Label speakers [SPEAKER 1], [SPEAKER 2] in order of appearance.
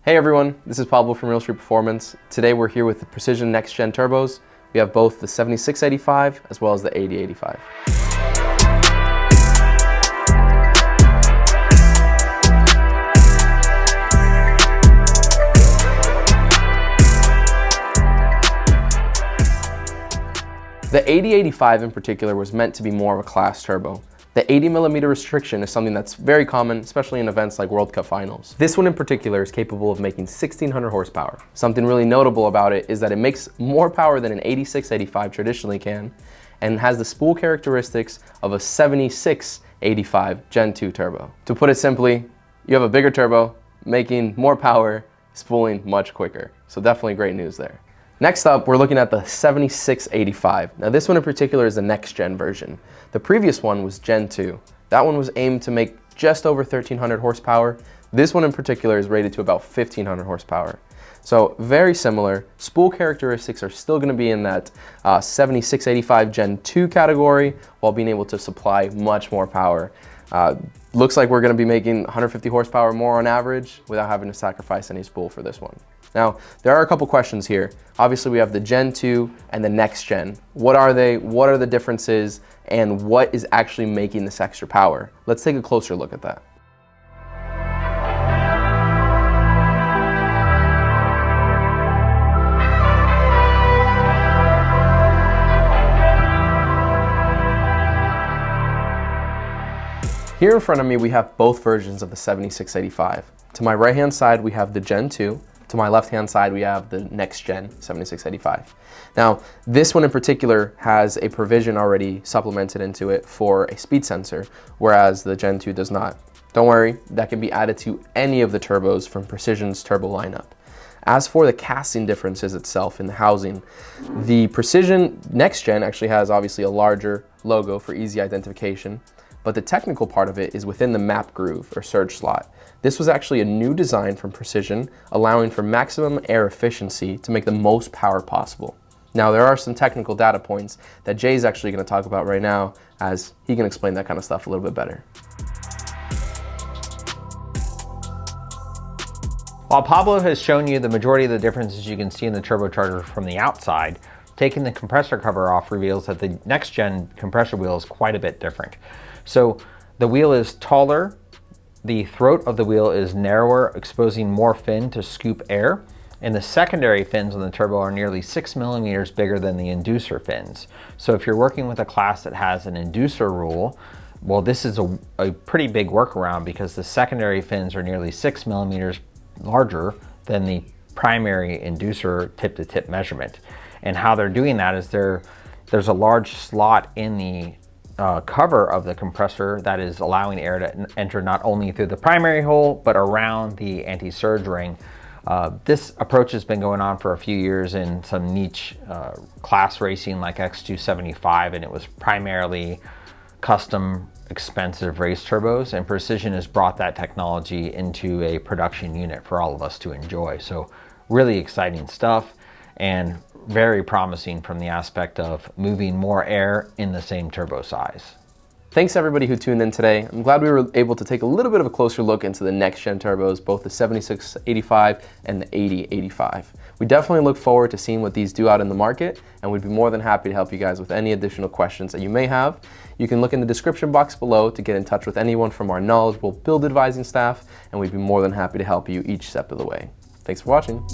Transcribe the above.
[SPEAKER 1] Hey everyone, this is Pablo from Real Street Performance. Today we're here with the Precision Next Gen turbos. We have both the 7685 as well as the 8085. The 8085 in particular was meant to be more of a class turbo. The 80mm restriction is something that's very common, especially in events like World Cup finals. This one in particular is capable of making 1600 horsepower. Something really notable about it is that it makes more power than an 8685 traditionally can, and has the spool characteristics of a 7685 Gen 2 turbo. To put it simply, you have a bigger turbo, making more power, spooling much quicker. So definitely great news there. Next up, we're looking at the 7685. Now this one in particular is the next gen version. The previous one was Gen 2. That one was aimed to make just over 1300 horsepower. This one in particular is rated to about 1500 horsepower. So very similar. Spool characteristics are still going to be in that 7685 Gen 2 category while being able to supply much more power. Looks like we're going to be making 150 horsepower more on average without having to sacrifice any spool for this one. Now, there are a couple questions here. Obviously, we have the Gen 2 and the Next Gen. What are they? What are the differences? And what is actually making this extra power? Let's take a closer look at that. Here in front of me, we have both versions of the 7685. To my right-hand side, we have the Gen 2. To my left-hand side, we have the Next Gen 7685. Now, this one in particular has a provision already supplemented into it for a speed sensor, whereas the Gen 2 does not. Don't worry, that can be added to any of the turbos from Precision's turbo lineup. As for the casting differences itself in the housing, the Precision Next Gen actually has obviously a larger logo for easy identification, but the technical part of it is within the map groove or surge slot. This was actually a new design from Precision, allowing for maximum air efficiency to make the most power possible. Now, there are some technical data points that Jay's actually going to talk about right now, as he can explain that kind of stuff a little bit better.
[SPEAKER 2] While Pablo has shown you the majority of the differences you can see in the turbocharger from the outside, taking the compressor cover off reveals that the next gen compressor wheel is quite a bit different. So the wheel is taller, the throat of the wheel is narrower, exposing more fin to scoop air, and the secondary fins on the turbo are nearly 6 millimeters bigger than the Inducer fins. So if you're working with a class that has an Inducer rule, well, this is a pretty big workaround because the secondary fins are nearly 6 millimeters larger than the primary Inducer tip-to-tip measurement. And how they're doing that is there's a large slot in the cover of the compressor that is allowing air to enter not only through the primary hole, but around the anti-surge ring. This approach has been going on for a few years in some niche class racing like X275, and it was primarily custom expensive race turbos, and Precision has brought that technology into a production unit for all of us to enjoy. So really exciting stuff, and very promising from the aspect of moving more air in the same turbo size.
[SPEAKER 1] Thanks everybody who tuned in today. I'm glad we were able to take a little bit of a closer look into the next gen turbos, both the 7685 and the 8085. We definitely look forward to seeing what these do out in the market, and we'd be more than happy to help you guys with any additional questions that you may have. You can look in the description box below to get in touch with anyone from our knowledgeable build advising staff, and we'd be more than happy to help you each step of the way. Thanks for watching.